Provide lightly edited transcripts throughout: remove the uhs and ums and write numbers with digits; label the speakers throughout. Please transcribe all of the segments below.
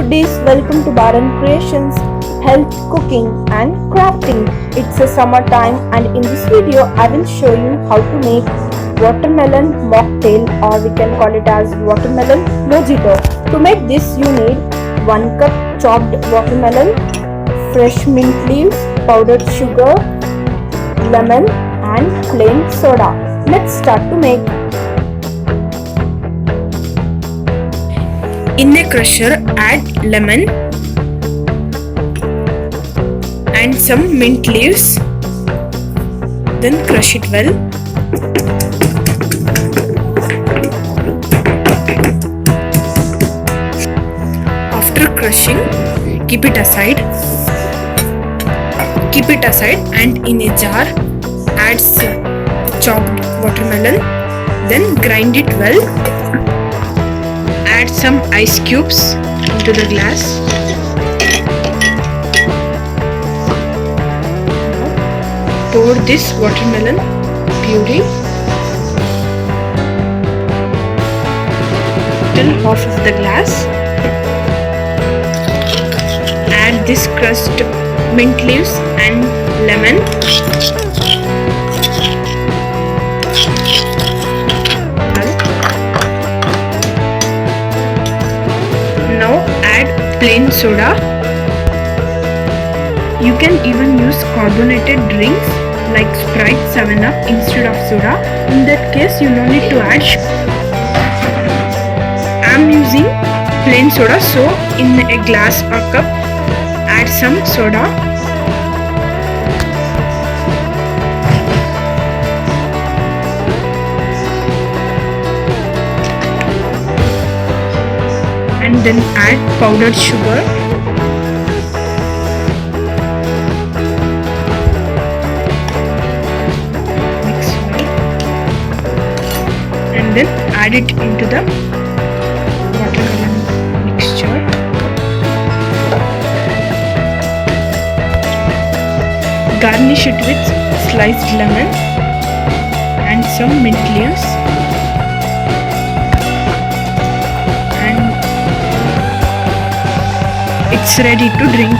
Speaker 1: foodies, welcome to Baran Creations, Health Cooking and Crafting. It's a summer time and in this video I will show you how to make watermelon mocktail, or we can call it as watermelon mojito. To make this you need 1 cup chopped watermelon, fresh mint leaves, powdered sugar, lemon and plain soda. Let's start to make. In a crusher, add lemon and some mint leaves. Then crush it well. After crushing, keep it aside. And in a jar, add chopped watermelon. Then grind it well. Add some ice cubes into the glass. Pour this watermelon puree till half of the glass. Add this crushed mint leaves and lemon. Now add plain soda. You can even use carbonated drinks like Sprite, 7up instead of soda. In that case you no need to add sugar. I am using plain soda, so in a glass or cup add some soda. And then add powdered sugar. Mix well. And then add it into the watermelon mixture. Garnish it with sliced lemon and some mint leaves. It's ready to drink.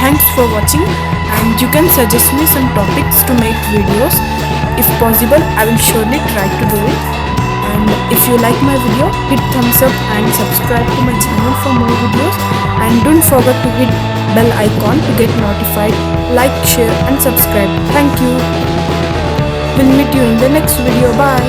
Speaker 1: Thanks for watching, and you can suggest me some topics to make videos. If possible, I will surely try to do it. And if you like my video, hit thumbs up and subscribe to my channel for more videos. And don't forget to hit bell icon to get notified. Like, share and subscribe. Thank you. We'll meet you in the next video. Bye.